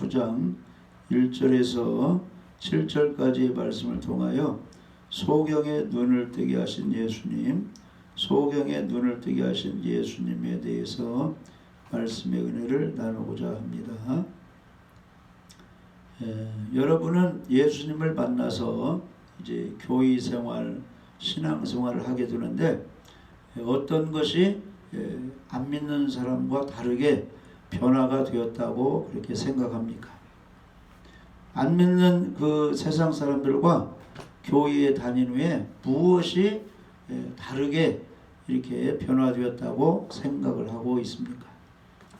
9장 1절에서 7절까지의 말씀을 통하여 소경의 눈을 뜨게 하신 예수님, 소경의 눈을 뜨게 하신 예수님에 대해서 말씀의 은혜를 나누고자 합니다. 여러분은 예수님을 만나서 이제 교회 생활, 신앙 생활을 하게 되는데 어떤 것이 안 믿는 사람과 다르게 변화가 되었다고 그렇게 생각합니까? 안 믿는 그 세상 사람들과 교회에 다닌 후에 무엇이 다르게 이렇게 변화되었다고 생각을 하고 있습니까?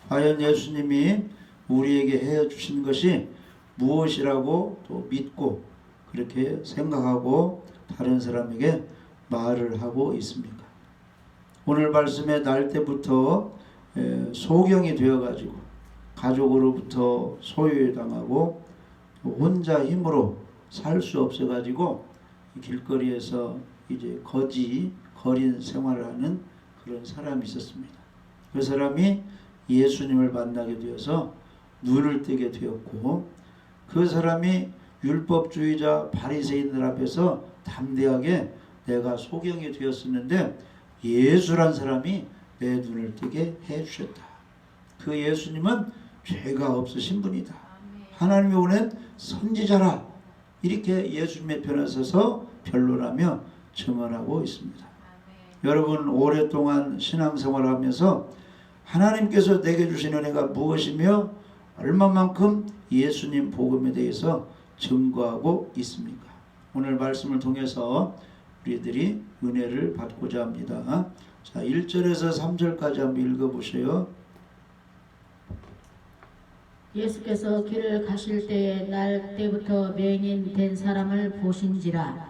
과연 예수님이 우리에게 해주신 것이 무엇이라고 또 믿고 그렇게 생각하고 다른 사람에게 말을 하고 있습니까? 오늘 말씀에 날 때부터 소경이 되어가지고 가족으로부터 소유당하고 혼자 힘으로 살 수 없어가지고 길거리에서 이제 거린 생활을 하는 그런 사람이 있었습니다. 그 사람이 예수님을 만나게 되어서 눈을 뜨게 되었고, 그 사람이 율법주의자 바리새인들 앞에서 담대하게 내가 소경이 되었었는데 예수란 사람이 내 눈을 뜨게 해주셨다. 그 예수님은 죄가 없으신 분이다. 하나님이 보낸 선지자라. 이렇게 예수님의 편에 서서 변론하며 증언하고 있습니다. 여러분 오랫동안 신앙생활을 하면서 하나님께서 내게 주신 은혜가 무엇이며 얼마만큼 예수님 복음에 대해서 증거하고 있습니까? 오늘 말씀을 통해서 우리들이 은혜를 받고자 합니다. 자, 1절에서 3절까지 한번 읽어보세요. 예수께서 길을 가실 때에 날 때부터 맹인 된 사람을 보신지라.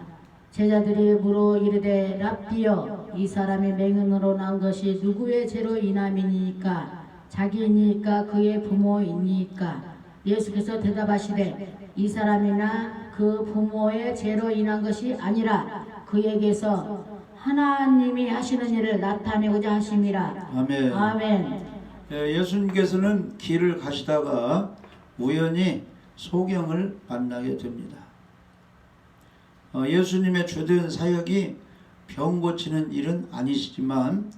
제자들이 물어 이르되 랍비여, 이 사람이 맹인으로 난 것이 누구의 죄로 인함이니까? 자기이니까 그의 부모이니까? 예수께서 대답하시되 이 사람이나 그 부모의 죄로 인한 것이 아니라 그에게서 하나님이 하시는 일을 나타내고자 하심이라. 아멘. 아멘. 예수님께서는 길을 가시다가 우연히 소경을 만나게 됩니다. 예수님의 주된 사역이 병 고치는 일은 아니시지만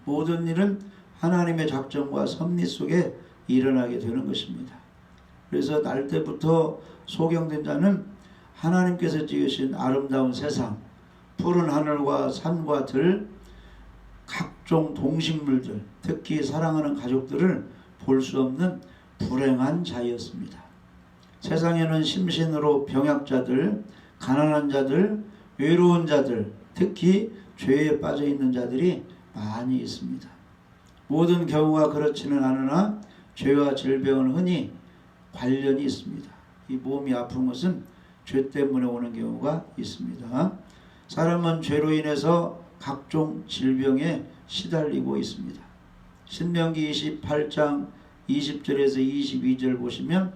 모든 일은 하나님의 작정과 섭리 속에 일어나게 되는 것입니다. 그래서 날 때부터 소경된 자는 하나님께서 지으신 아름다운 세상, 푸른 하늘과 산과 들, 각종 동식물들, 특히 사랑하는 가족들을 볼 수 없는 불행한 자였습니다. 세상에는 심신으로 병약자들, 가난한 자들, 외로운 자들, 특히 죄에 빠져 있는 자들이 많이 있습니다. 모든 경우가 그렇지는 않으나 죄와 질병은 흔히 관련이 있습니다. 이 몸이 아픈 것은 죄 때문에 오는 경우가 있습니다. 사람은 죄로 인해서 각종 질병에 시달리고 있습니다. 신명기 28장 20절에서 22절 보시면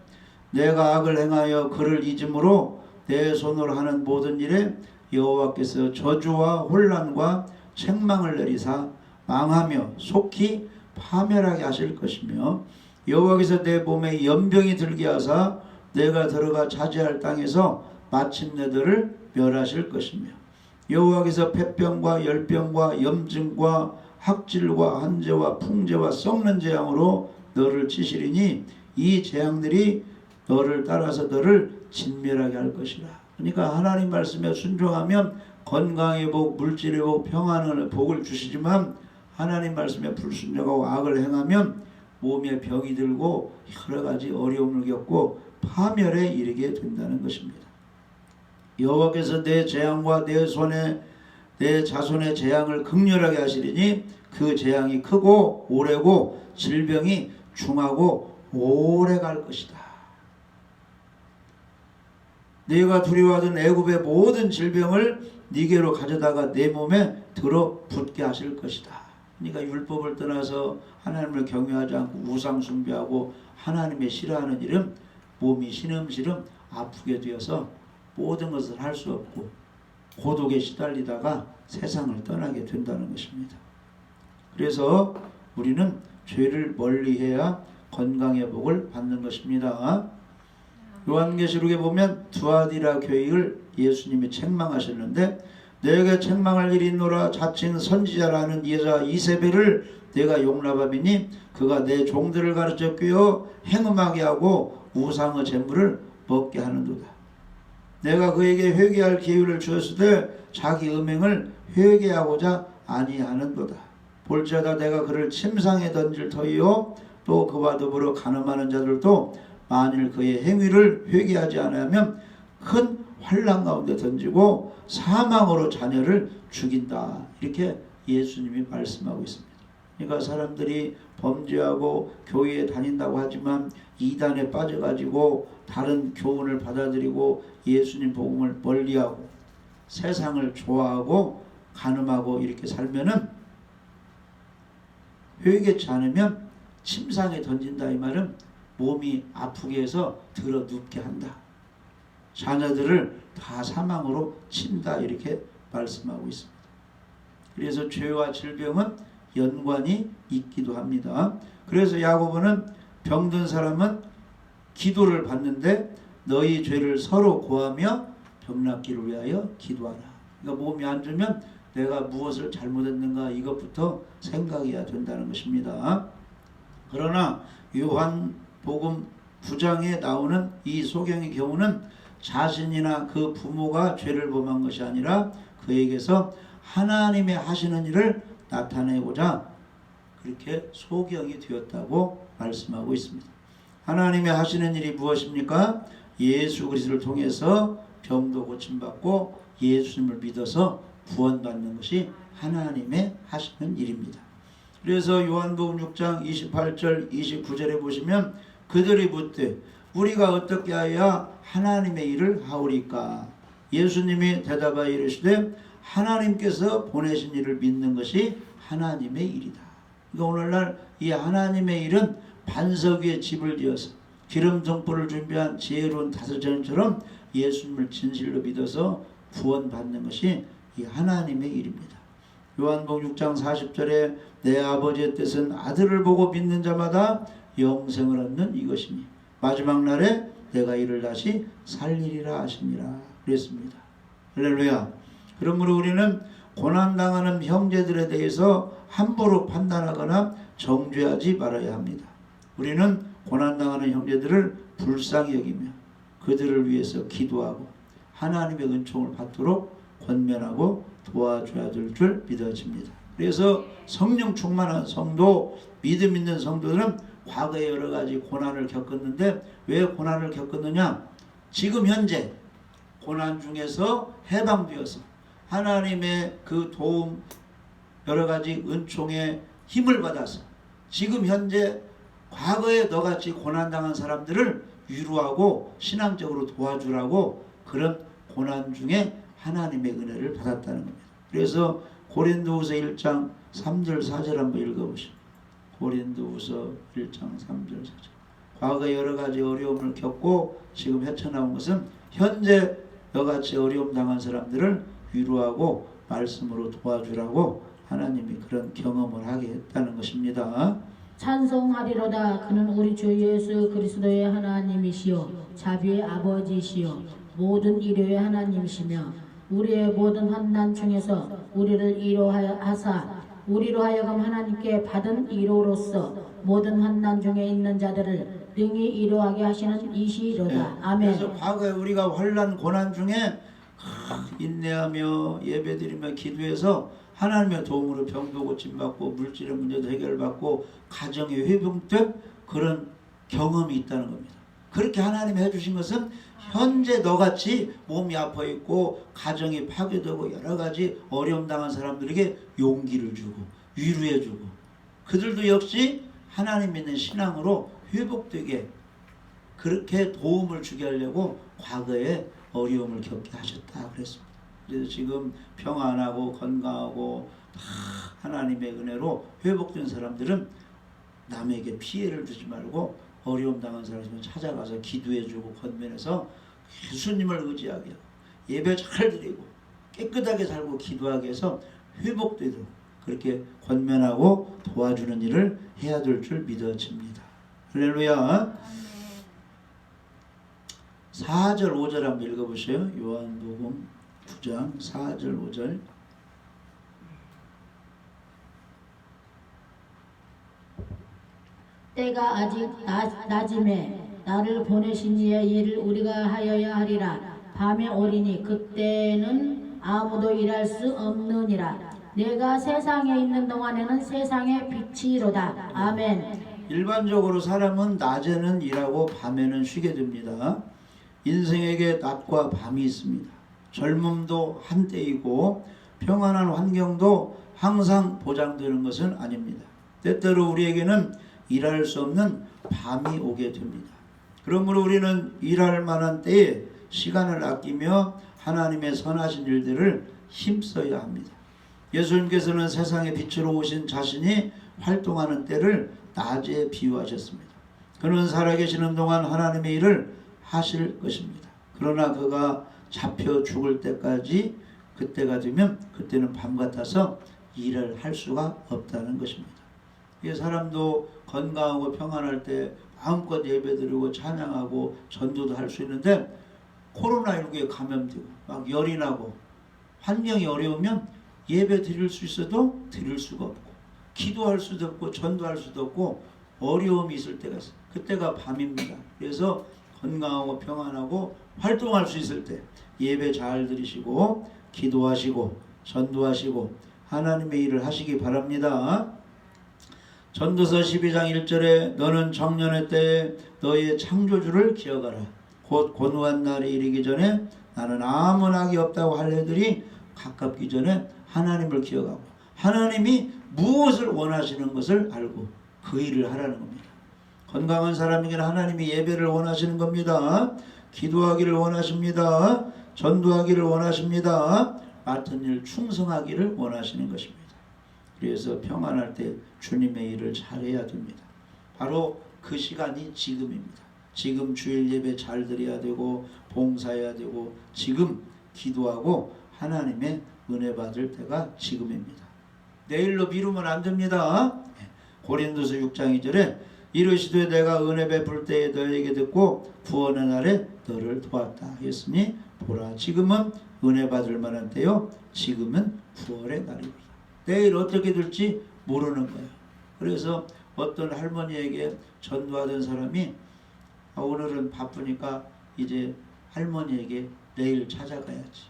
내가 악을 행하여 그를 잊음으로 내 손으로 하는 모든 일에 여호와께서 저주와 혼란과 책망을 내리사 망하며 속히 파멸하게 하실 것이며 여호와께서 내 몸에 연병이 들게 하사 내가 들어가 차지할 땅에서 마침내 너를 멸하실 것이며 여호와께서 폐병과 열병과 염증과 학질과 한재와 풍재와 썩는 재앙으로 너를 치시리니 이 재앙들이 너를 따라서 너를 진멸하게 할 것이라. 그러니까 하나님 말씀에 순종하면 건강의 복, 물질의 복, 평안의 복을 주시지만 하나님 말씀에 불순종하고 악을 행하면 몸에 병이 들고 여러 가지 어려움을 겪고 파멸에 이르게 된다는 것입니다. 여호와께서 내 재앙과 내 자손의 재앙을 극렬하게 하시리니 그 재앙이 크고 오래고 질병이 중하고 오래 갈 것이다. 네가 두려워하던 애굽의 모든 질병을 네게로 가져다가 내 몸에 들어붙게 하실 것이다. 그러니까 율법을 떠나서 하나님을 경외하지 않고 우상 숭배하고 하나님의 싫어하는 일은 몸이 시름시름 아프게 되어서 모든 것을 할 수 없고 고독에 시달리다가 세상을 떠나게 된다는 것입니다. 그래서 우리는 죄를 멀리해야 건강의 복을 받는 것입니다. 요한계시록에 보면 두아디라 교회를 예수님이 책망하셨는데 내게 책망할 일이 있노라. 자칭 선지자라는 여자 이세벨을 내가 용납함이니 그가 내 종들을 가르쳐 꿰어 행음하게 하고 우상의 재물을 먹게 하는도다. 내가 그에게 회개할 기회를 주었을 때 자기 음행을 회개하고자 아니하는도다. 볼지어다 내가 그를 침상에 던질 터이요 또 그와 더불어 간음하는 자들도 만일 그의 행위를 회개하지 않으면 큰 환난 가운데 던지고 사망으로 자녀를 죽인다. 이렇게 예수님이 말씀하고 있습니다. 그러니까 사람들이 범죄하고 교회에 다닌다고 하지만 이단에 빠져가지고 다른 교훈을 받아들이고 예수님 복음을 멀리하고 세상을 좋아하고 간음하고 이렇게 살면은 회개치 않으면 침상에 던진다. 이 말은 몸이 아프게 해서 들어 눕게 한다. 자녀들을 다 사망으로 친다. 이렇게 말씀하고 있습니다. 그래서 죄와 질병은 연관이 있기도 합니다. 그래서 야고보는 병든 사람은 기도를 받는데 너희 죄를 서로 고하며 병낫기를 위하여 기도하라. 그러니까 몸이 안 좋으면 내가 무엇을 잘못했는가 이것부터 생각해야 된다는 것입니다. 그러나 요한복음 9장에 나오는 이 소경의 경우는 자신이나 그 부모가 죄를 범한 것이 아니라 그에게서 하나님의 하시는 일을 나타내고자 그렇게 소경이 되었다고 말씀하고 있습니다. 하나님의 하시는 일이 무엇입니까? 예수 그리스도를 통해서 병도 고침받고 예수님을 믿어서 구원받는 것이 하나님의 하시는 일입니다. 그래서 요한복음 6장 28절 29절에 보시면 그들이 묻되 우리가 어떻게 하여야 하나님의 일을 하오리까? 예수님이 대답하여 이르시되 하나님께서 보내신 일을 믿는 것이 하나님의 일이다. 그러니까 오늘날 이 하나님의 일은 반석 위에 집을 지어서 기름 등불을 준비한 지혜로운 다스전처럼 예수님을 진실로 믿어서 구원받는 것이 이 하나님의 일입니다. 요한복음 6장 40절에 내 아버지의 뜻은 아들을 보고 믿는 자마다 영생을 얻는 이것이니 마지막 날에 내가 이를 다시 살리리라 하시니라 그랬습니다. 할렐루야. 그러므로 우리는 고난당하는 형제들에 대해서 함부로 판단하거나 정죄하지 말아야 합니다. 우리는 고난당하는 형제들을 불쌍히 여기며 그들을 위해서 기도하고 하나님의 은총을 받도록 권면하고 도와줘야 될 줄 믿어집니다. 그래서 성령 충만한 성도, 믿음 있는 성도들은 과거에 여러 가지 고난을 겪었는데 왜 고난을 겪었느냐? 지금 현재 고난 중에서 해방되어서 하나님의 그 도움 여러 가지 은총의 힘을 받아서 지금 현재 과거에 너같이 고난당한 사람들을 위로하고 신앙적으로 도와주라고 그런 고난 중에 하나님의 은혜를 받았다는 겁니다. 그래서 고린도후서 1장 3절 4절 한번 읽어보시죠. 고린도후서 1장 3절 4절. 과거에 여러 가지 어려움을 겪고 지금 헤쳐나온 것은 현재 너같이 어려움 당한 사람들을 위로하고 말씀으로 도와주라고 하나님이 그런 경험을 하게 했다는 것입니다. 찬송하리로다. 그는 우리 주 예수 그리스도의 하나님이시요 자비의 아버지시요 모든 이로의 하나님이시며 우리의 모든 환난 중에서 우리를 이로하여 하사 우리로 하여금 하나님께 받은 이로로서 모든 환난 중에 있는 자들을 능히 이로하게 하시는 이시로다. 네. 아멘. 그래서 과거에 우리가 환난 고난 중에 인내하며 예배드리며 기도해서 하나님의 도움으로 병도 고침받고 물질의 문제도 해결받고 가정이 회복된 그런 경험이 있다는 겁니다. 그렇게 하나님이 해주신 것은 현재 너같이 몸이 아파 있고 가정이 파괴되고 여러 가지 어려움 당한 사람들에게 용기를 주고 위로해 주고 그들도 역시 하나님 믿는 신앙으로 회복되게 그렇게 도움을 주게 하려고 과거에 어려움을 겪게 하셨다 그랬습니다. 그래서 지금 평안하고 건강하고 다 하나님의 은혜로 회복된 사람들은 남에게 피해를 주지 말고 어려움 당한 사람을 찾아가서 기도해주고 권면해서 예수님을 의지하게 하고 예배 잘 드리고 깨끗하게 살고 기도하게 해서 회복되도록 그렇게 권면하고 도와주는 일을 해야 될 줄 믿어집니다. 할렐루야. 4절 5절 한번 읽어보세요. 요한복음 9장 4절 5절. 때가 아직 낮임에 나를 보내신 이의 일을 우리가 하여야 하리라. 밤에 오리니 그때는 아무도 일할 수 없느니라. 내가 세상에 있는 동안에는 세상의 빛이로다. 아멘. 일반적으로 사람은 낮에는 일하고 밤에는 쉬게 됩니다. 인생에게 낮과 밤이 있습니다. 젊음도 한때이고 평안한 환경도 항상 보장되는 것은 아닙니다. 때때로 우리에게는 일할 수 없는 밤이 오게 됩니다. 그러므로 우리는 일할 만한 때에 시간을 아끼며 하나님의 선하신 일들을 힘써야 합니다. 예수님께서는 세상의 빛으로 오신 자신이 활동하는 때를 낮에 비유하셨습니다. 그는 살아계시는 동안 하나님의 일을 하실 것입니다. 그러나 그가 잡혀 죽을 때까지 그때가 되면 그때는 밤 같아서 일을 할 수가 없다는 것입니다. 이 사람도 건강하고 평안할 때 마음껏 예배드리고 찬양하고 전도도 할 수 있는데 코로나19에 감염되고 막 열이 나고 환경이 어려우면 예배 드릴 수 있어도 드릴 수가 없고 기도할 수도 없고 전도할 수도 없고 어려움이 있을 때가 있어요. 그때가 밤입니다. 그래서 건강하고 평안하고 활동할 수 있을 때 예배 잘 드리시고 기도하시고 전도하시고 하나님의 일을 하시기 바랍니다. 전도서 12장 1절에 너는 청년의 때에 너의 창조주를 기억하라. 곧 고노한 날이 이르기 전에 나는 아무 낙이 없다고 할 해들이 가깝기 전에 하나님을 기억하고 하나님이 무엇을 원하시는 것을 알고 그 일을 하라는 겁니다. 건강한 사람에게는 하나님이 예배를 원하시는 겁니다. 기도하기를 원하십니다. 전도하기를 원하십니다. 맡은 일 충성하기를 원하시는 것입니다. 그래서 평안할 때 주님의 일을 잘해야 됩니다. 바로 그 시간이 지금입니다. 지금 주일 예배 잘 드려야 되고 봉사해야 되고 지금 기도하고 하나님의 은혜 받을 때가 지금입니다. 내일로 미루면 안 됩니다. 고린도서 6장 2절에 이르시되 내가 은혜 베풀 때에 너에게 듣고 구원의 날에 너를 도왔다 했으니 보라 지금은 은혜 받을 만한 때요 지금은 구원의 날이다. 내일 어떻게 될지 모르는 거예요. 그래서 어떤 할머니에게 전도하던 사람이 오늘은 바쁘니까 이제 할머니에게 내일 찾아가야지.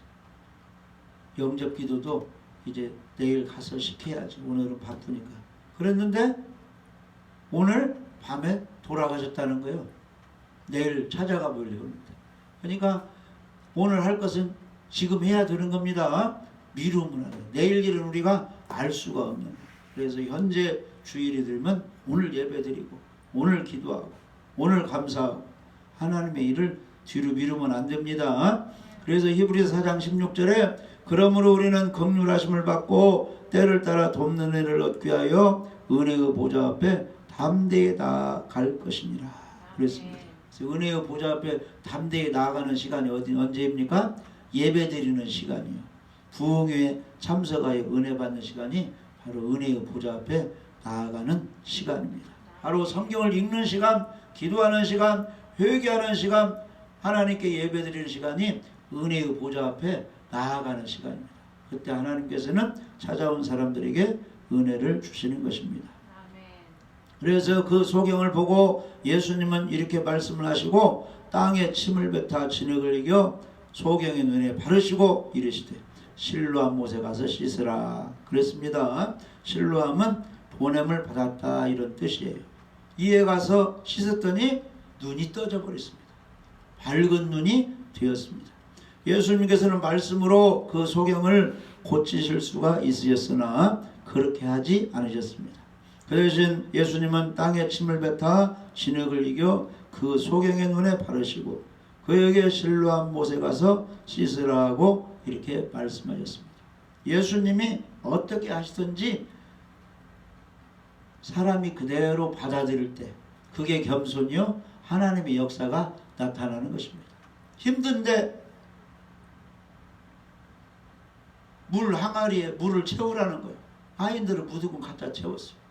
영접 기도도 이제 내일 가서 시켜야지. 오늘은 바쁘니까. 그랬는데 오늘 밤에 돌아가셨다는 거예요. 내일 찾아가 보려고 합니다. 그러니까 오늘 할 것은 지금 해야 되는 겁니다. 미루면 안 돼요. 내일 일은 우리가 알 수가 없는 거예요. 그래서 현재 주일이 들면 오늘 예배드리고 오늘 기도하고 오늘 감사하고 하나님의 일을 뒤로 미루면 안 됩니다. 그래서 히브리서 4장 16절에 그러므로 우리는 긍휼하심을 받고 때를 따라 돕는 애를 얻기 위하여 은혜의 보좌 앞에 담대히 나아갈 것이니라 그랬습니다. 그래서 은혜의 보좌 앞에 담대히 나아가는 시간이 언제입니까? 예배드리는 시간이요. 부흥회에 참석하여 은혜 받는 시간이 바로 은혜의 보좌 앞에 나아가는 시간입니다. 바로 성경을 읽는 시간, 기도하는 시간, 회개하는 시간, 하나님께 예배드리는 시간이 은혜의 보좌 앞에 나아가는 시간입니다. 그때 하나님께서는 찾아온 사람들에게 은혜를 주시는 것입니다. 그래서 그 소경을 보고 예수님은 이렇게 말씀을 하시고 땅에 침을 뱉어 진흙을 이겨 소경의 눈에 바르시고 이르시되 실로암 못에 가서 씻으라 그랬습니다. 실로암은 보냄을 받았다 이런 뜻이에요. 이에 가서 씻었더니 눈이 떠져 버렸습니다. 밝은 눈이 되었습니다. 예수님께서는 말씀으로 그 소경을 고치실 수가 있으셨으나 그렇게 하지 않으셨습니다. 그 대신 예수님은 땅에 침을 뱉어 진흙을 이겨 그 소경의 눈에 바르시고 그에게 실로암 못에 가서 씻으라고 이렇게 말씀하셨습니다. 예수님이 어떻게 하시든지 사람이 그대로 받아들일 때 그게 겸손이요 하나님의 역사가 나타나는 것입니다. 힘든데 물 항아리에 물을 채우라는 거예요. 아인들은 무조건 갖다 채웠어요.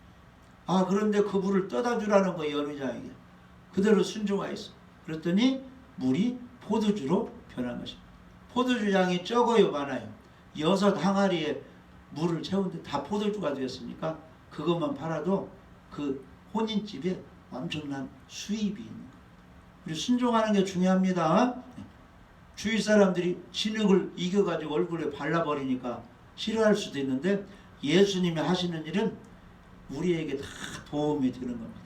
그런데 그 물을 떠다 주라는 거예요. 연회장에게. 그대로 순종하였어. 그랬더니 물이 포도주로 변한 것입니다. 포도주 양이 적어요, 많아요? 6항아리에 물을 채우는데 다 포도주가 되었으니까 그것만 팔아도 그 혼인집에 엄청난 수입이 있는 거예요. 우리 순종하는 게 중요합니다. 주위 사람들이 진흙을 이겨가지고 얼굴에 발라버리니까 싫어할 수도 있는데 예수님이 하시는 일은 우리에게 다 도움이 되는 겁니다.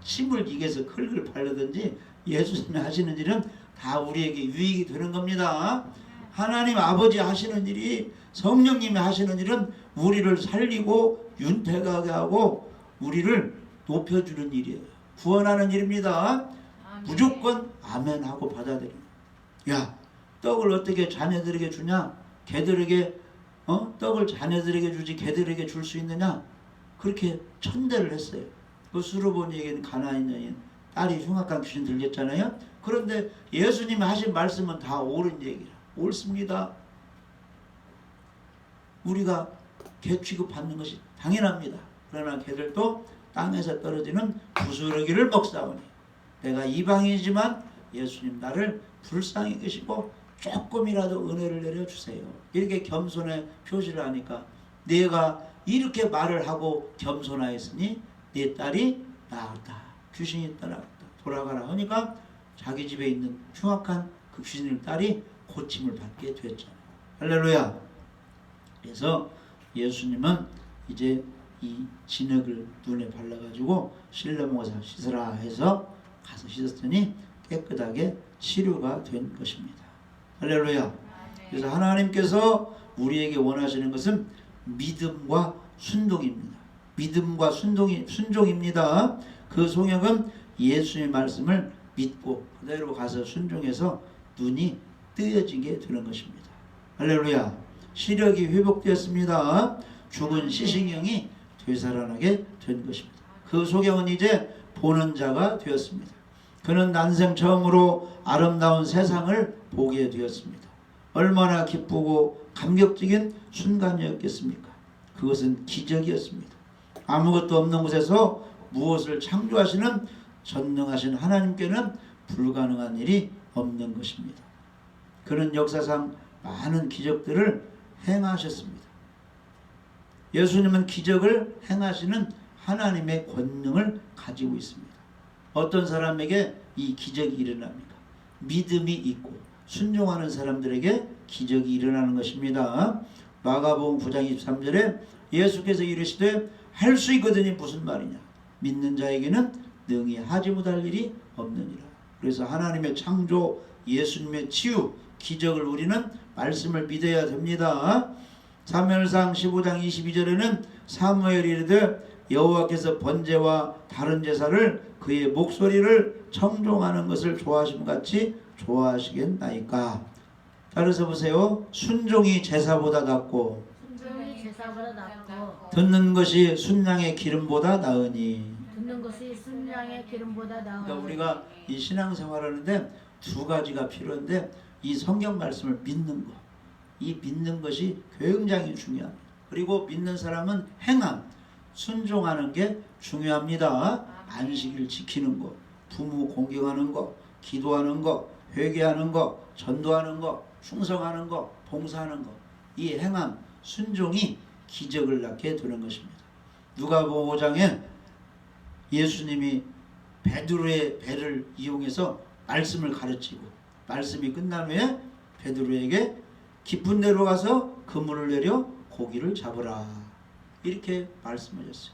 침을 이겨서 흙을 바르든지 예수님이 하시는 일은 다 우리에게 유익이 되는 겁니다. 하나님 아버지 하시는 일이, 성령님이 하시는 일은 우리를 살리고 윤택하게 하고 우리를 높여주는 일이에요. 구원하는 일입니다. 무조건 아멘 하고 받아들여요. 야, 떡을 어떻게 자녀들에게 주냐? 개들에게 떡을 자녀들에게 주지 개들에게 줄 수 있느냐? 그렇게 천대를 했어요. 그 수르보니에게는 가나안 여인 딸이 흉악한 귀신 들렸잖아요. 그런데 예수님이 하신 말씀은 다 옳은 얘기라. 옳습니다. 우리가 개 취급받는 것이 당연합니다. 그러나 개들도 땅에서 떨어지는 부스러기를 먹사오니 내가 이방인이지만 예수님 나를 불쌍히 계시고 조금이라도 은혜를 내려주세요. 이렇게 겸손의 표시를 하니까 내가 이렇게 말을 하고 겸손하였으니 내 딸이 나았다. 귀신이 떠나갔다. 돌아가라 하니까 자기 집에 있는 흉악한 그 귀신의 딸이 고침을 받게 되었잖아요. 할렐루야. 그래서 예수님은 이제 이 진흙을 눈에 발라가지고 실내모사 씻으라 해서 가서 씻었더니 깨끗하게 치료가 된 것입니다. 할렐루야. 그래서 하나님께서 우리에게 원하시는 것은 믿음과 순종입니다. 믿음과 순종입니다. 그 송역은 예수의 말씀을 믿고 그대로 가서 순종해서 눈이 뜨여지게 되는 것입니다. 할렐루야. 시력이 회복되었습니다. 죽은 시신경이 되살아나게 된 것입니다. 그 소경은 이제 보는 자가 되었습니다. 그는 난생 처음으로 아름다운 세상을 보게 되었습니다. 얼마나 기쁘고 감격적인 순간이었겠습니까? 그것은 기적이었습니다. 아무것도 없는 곳에서 무엇을 창조하시는 전능하신 하나님께는 불가능한 일이 없는 것입니다. 그는 역사상 많은 기적들을 행하셨습니다. 예수님은 기적을 행하시는 하나님의 권능을 가지고 있습니다. 어떤 사람에게 이 기적이 일어납니까? 믿음이 있고 순종하는 사람들에게 기적이 일어나는 것입니다. 마가복음 9장 23절에 예수께서 이르시되 할 수 있거든이 무슨 말이냐? 믿는 자에게는 능히 하지 못할 일이 없느니라. 그래서 하나님의 창조, 예수님의 치유, 기적을 우리는 말씀을 믿어야 됩니다. 사무엘상 15장 22절에는 사무엘이 이르되 여호와께서 번제와 다른 제사를 그의 목소리를 청종하는 것을 좋아하심 같이 좋아하시겠나이까. 따라서 보세요. 순종이 제사보다 낫고 듣는 것이 순양의 기름보다 나으니. 듣는 것이 순양의 기름보다 나으니. 그러니까 우리가 이 신앙생활하는데 두 가지가 필요한데 이 성경 말씀을 믿는 것, 이 믿는 것이 굉장히 중요합니다. 그리고 믿는 사람은 행함, 순종하는 게 중요합니다. 안식일 지키는 것, 부모 공경하는 것, 기도하는 것, 회개하는 것, 전도하는 것, 충성하는 것, 봉사하는 것, 이 행함, 순종이 기적을 낳게 되는 것입니다. 누가복음 5장에 예수님이 베드로의 배를 이용해서 말씀을 가르치고 말씀이 끝난 후에 베드로에게 깊은 데로 가서 그물을 내려 고기를 잡으라 이렇게 말씀하셨어요.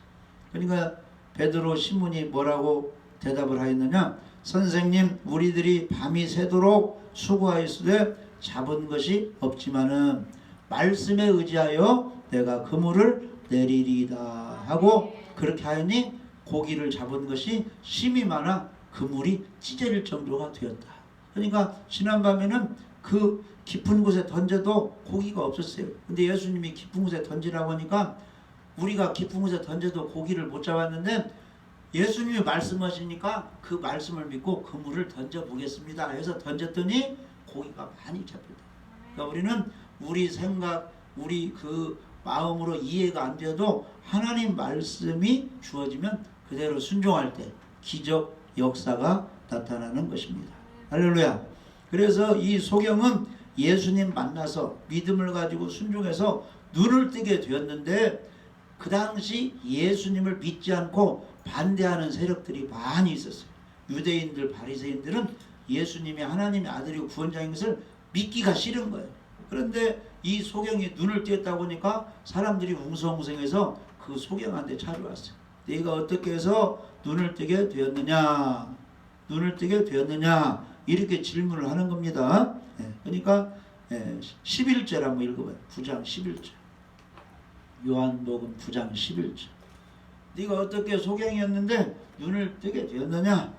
그러니까 베드로 시몬이 뭐라고 대답을 하였느냐? 선생님, 우리들이 밤이 새도록 수고하였으되 잡은 것이 없지만은 말씀에 의지하여 내가 그물을 내리리이다 하고 그렇게 하였니 고기를 잡은 것이 심이 많아 그물이 찢어질 정도가 되었다. 그러니까 지난밤에는 그 깊은 곳에 던져도 고기가 없었어요. 근데 예수님이 깊은 곳에 던지라고 하니까 우리가 깊은 곳에 던져도 고기를 못 잡았는데 예수님이 말씀하시니까 그 말씀을 믿고 그물을 던져보겠습니다 해서 던졌더니 고기가 많이 잡혔다. 그러니까 우리는 우리 생각, 우리 그 마음으로 이해가 안 돼도 하나님 말씀이 주어지면 그대로 순종할 때 기적 역사가 나타나는 것입니다. 할렐루야. 그래서 이 소경은 예수님 만나서 믿음을 가지고 순종해서 눈을 뜨게 되었는데 그 당시 예수님을 믿지 않고 반대하는 세력들이 많이 있었어요. 유대인들, 바리새인들은 예수님이 하나님의 아들이고 구원자인 것을 믿기가 싫은 거예요. 그런데 이 소경이 눈을 띄었다 보니까 사람들이 웅성웅성해서 그 소경한테 찾아왔어요. 네가 어떻게 해서 눈을 뜨게 되었느냐? 눈을 뜨게 되었느냐? 이렇게 질문을 하는 겁니다. 그러니까 11절 한번 읽어봐요. 9장 11절. 요한복음 9장 11절. 네가 어떻게 소경이었는데 눈을 뜨게 되었느냐?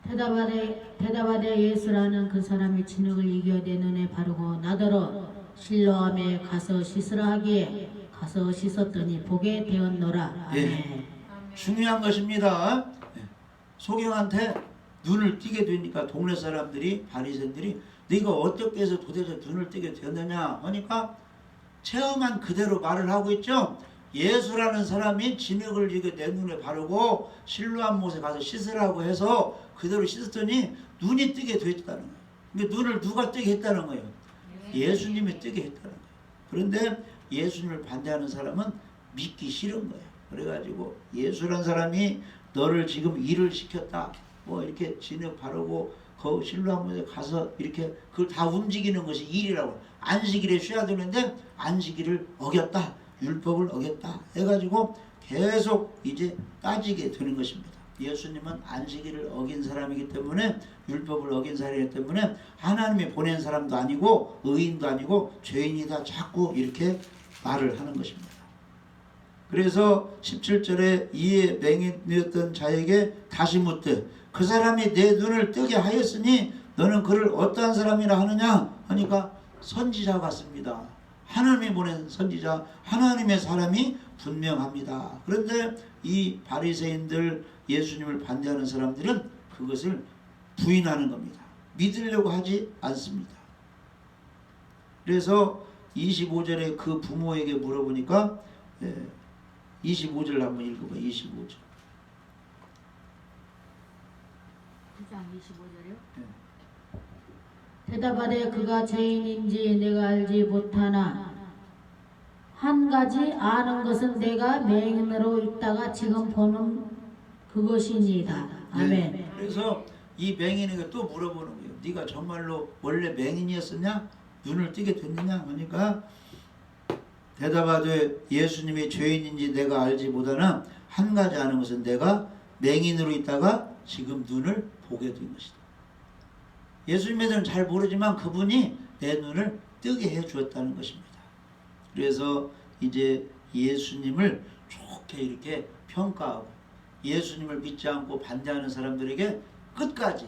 대답하되 예수라는 그 사람이 진흙을 이겨 내 눈에 바르고 나더러 실로암에 가서 씻으라 하기에 가서 씻었더니 보게 되었노라. 아멘. 예. 중요한 것입니다. 소경한테 눈을 뜨게 되니까 동네 사람들이 바리새인들이 네가 어떻게 해서 도대체 눈을 뜨게 되었느냐 하니까 체험한 그대로 말을 하고 있죠. 예수라는 사람이 진흙을 이게 내 눈에 바르고 실로암 못에 가서 씻으라고 해서 그대로 씻었더니 눈이 뜨게 됐다는 거예요. 근데 눈을 누가 뜨게 했다는 거예요? 예수님이 뜨게 했다는 거예요. 그런데 예수님을 반대하는 사람은 믿기 싫은 거예요. 그래가지고 예수라는 사람이 너를 지금 일을 시켰다. 뭐 이렇게 진흙 바르고 그 실로암 못에 가서 이렇게 그걸 다 움직이는 것이 일이라고. 안식일에 쉬어야 되는데 안식일을 어겼다. 율법을 어겼다 해가지고 계속 이제 따지게 되는 것입니다. 예수님은 안식일을 어긴 사람이기 때문에 율법을 어긴 사람이기 때문에 하나님이 보낸 사람도 아니고 의인도 아니고 죄인이다 자꾸 이렇게 말을 하는 것입니다. 그래서 17절에 이에 맹인이었던 자에게 다시 묻되 그 사람이 내 눈을 뜨게 하였으니 너는 그를 어떠한 사람이라 하느냐 하니까 선지자 같습니다. 하나님이 보낸 선지자 하나님의 사람이 분명합니다. 그런데 이 바리새인들 예수님을 반대하는 사람들은 그것을 부인하는 겁니다. 믿으려고 하지 않습니다. 그래서 25절에 그 부모에게 물어보니까 25절 한번 읽어봐요. 25절. 9장 25절이요? 대답하되 그가 죄인인지 내가 알지 못하나 한 가지 아는 것은 내가 맹인으로 있다가 지금 보는 그것이니이다. 아멘. 네. 그래서 이 맹인에게 또 물어보는 거예요. 네가 정말로 원래 맹인이었었냐? 눈을 뜨게 됐느냐? 하니까 대답하되 예수님이 죄인인지 내가 알지 못하나 한 가지 아는 것은 내가 맹인으로 있다가 지금 눈을 보게 된 것이다. 예수님에 대해서는 잘 모르지만 그분이 내 눈을 뜨게 해 주었다는 것입니다. 그래서 이제 예수님을 좋게 이렇게 평가하고 예수님을 믿지 않고 반대하는 사람들에게 끝까지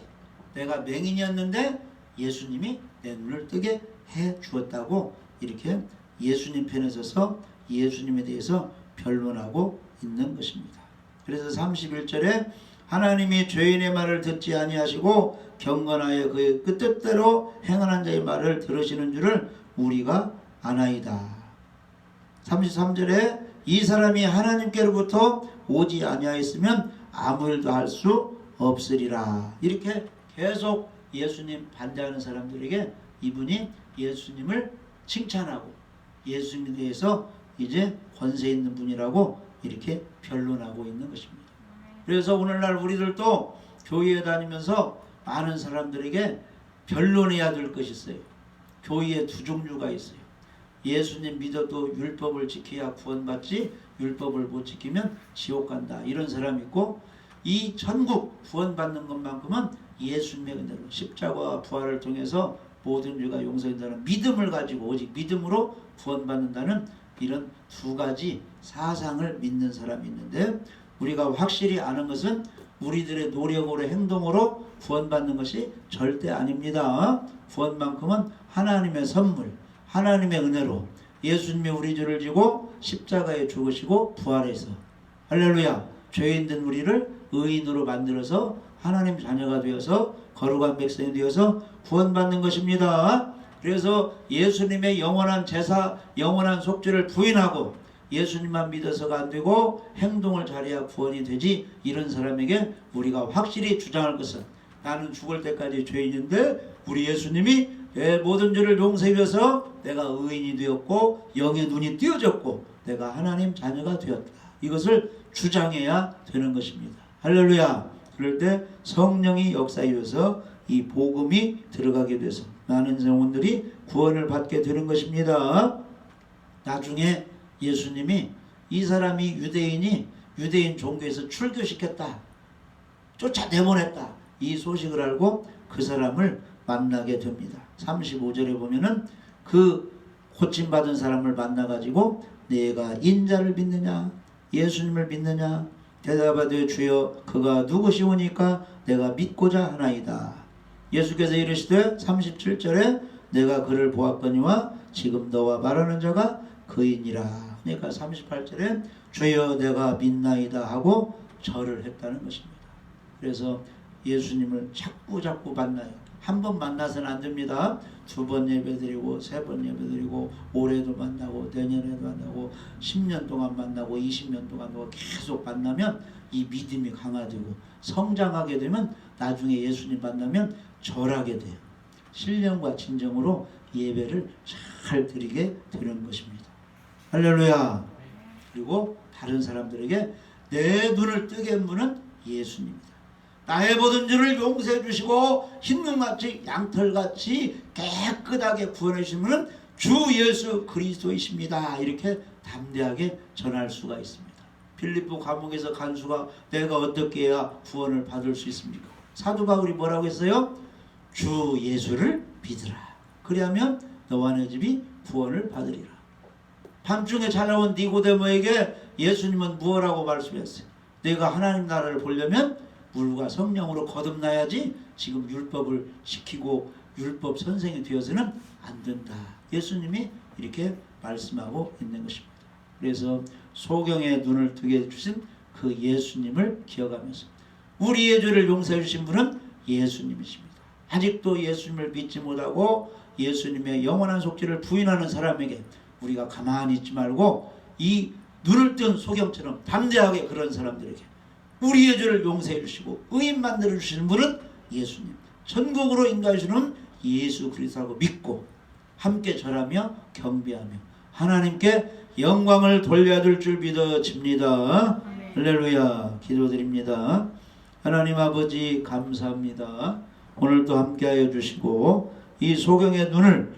내가 맹인이었는데 예수님이 내 눈을 뜨게 해 주었다고 이렇게 예수님 편에 서서 예수님에 대해서 변론하고 있는 것입니다. 그래서 31절에 하나님이 죄인의 말을 듣지 아니하시고 경건하여 그의 뜻대로 행하는 자의 말을 들으시는 줄을 우리가 아나이다. 33절에 이 사람이 하나님께로부터 오지 아니하였으면 아무 일도 할 수 없으리라. 이렇게 계속 예수님 반대하는 사람들에게 이분이 예수님을 칭찬하고 예수님에 대해서 이제 권세 있는 분이라고 이렇게 변론하고 있는 것입니다. 그래서 오늘날 우리들도 교회에 다니면서 많은 사람들에게 변론해야 될 것이 있어요. 교회에 두 종류가 있어요. 예수님 믿어도 율법을 지켜야 구원받지 율법을 못 지키면 지옥 간다. 이런 사람이 있고 이 천국 구원받는 것만큼은 예수님의 은혜로 십자가와 부활을 통해서 모든 죄가 용서된다는 믿음을 가지고 오직 믿음으로 구원받는다는 이런 두 가지 사상을 믿는 사람이 있는데 우리가 확실히 아는 것은 우리들의 노력으로 행동으로 구원받는 것이 절대 아닙니다. 구원만큼은 하나님의 선물, 하나님의 은혜로 예수님이 우리 죄를 지고 십자가에 죽으시고 부활해서 할렐루야 죄인된 우리를 의인으로 만들어서 하나님 자녀가 되어서 거룩한 백성이 되어서 구원받는 것입니다. 그래서 예수님의 영원한 제사, 영원한 속죄를 부인하고 예수님만 믿어서가 안 되고 행동을 잘해야 구원이 되지 이런 사람에게 우리가 확실히 주장할 것은 나는 죽을 때까지 죄인인데 우리 예수님이 내 모든 죄를 용서해 줘서 내가 의인이 되었고 영의 눈이 띄어졌고 내가 하나님 자녀가 되었다. 이것을 주장해야 되는 것입니다. 할렐루야. 그럴 때 성령이 역사하여서 이 복음이 들어가게 돼서 많은 영혼들이 구원을 받게 되는 것입니다. 나중에 예수님이 이 사람이 유대인 종교에서 출교시켰다, 쫓아내보냈다, 이 소식을 알고 그 사람을 만나게 됩니다. 35절에 보면은 그 고침받은 사람을 만나가지고 내가 인자를 믿느냐 예수님을 믿느냐 대답하되 주여 그가 누구시오니까 내가 믿고자 하나이다. 예수께서 이르시되 37절에 내가 그를 보았거니와 지금 너와 말하는 자가 그이니라. 그러니까 38절에 주여 내가 믿나이다 하고 절을 했다는 것입니다. 그래서 예수님을 자꾸 만나요. 한 번 만나서는 안 됩니다. 2번 예배드리고 3번 예배드리고 올해도 만나고 내년에도 만나고 10년 동안 만나고 20년 동안 계속 만나면 이 믿음이 강화되고 성장하게 되면 나중에 예수님 만나면 절하게 돼요. 신령과 진정으로 예배를 잘 드리게 되는 것입니다. 할렐루야. 그리고 다른 사람들에게 내 눈을 뜨게 한 분은 예수님입니다. 나의 모든 죄를 용서해 주시고 흰눈같이 양털같이 깨끗하게 구원해 주신 분은 주 예수 그리스도이십니다. 이렇게 담대하게 전할 수가 있습니다. 빌립보 감옥에서 간수가 내가 어떻게 해야 구원을 받을 수 있습니까? 사도 바울이 뭐라고 했어요? 주 예수를 믿으라. 그리하면 너와 내 집이 구원을 받으리라. 밤중에 찾아온 니고데모에게 예수님은 무엇라고 말씀했어요? 내가 하나님 나라를 보려면 물과 성령으로 거듭나야지 지금 율법을 지키고 율법 선생이 되어서는 안 된다. 예수님이 이렇게 말씀하고 있는 것입니다. 그래서 소경의 눈을 뜨게 해주신 그 예수님을 기억하면서 우리의 죄를 용서해 주신 분은 예수님이십니다. 아직도 예수님을 믿지 못하고 예수님의 영원한 속죄를 부인하는 사람에게 우리가 가만히 있지 말고 이 눈을 뜬 소경처럼 담대하게 그런 사람들에게 우리의 죄를 용서해 주시고 의인 만들어 주시는 분은 예수님, 천국으로 인도해 주는 예수 그리스도라고 믿고 함께 절하며 경배하며 하나님께 영광을 돌려줄 줄 믿어집니다. 할렐루야. 기도드립니다. 하나님 아버지 감사합니다. 오늘도 함께하여 주시고 이 소경의 눈을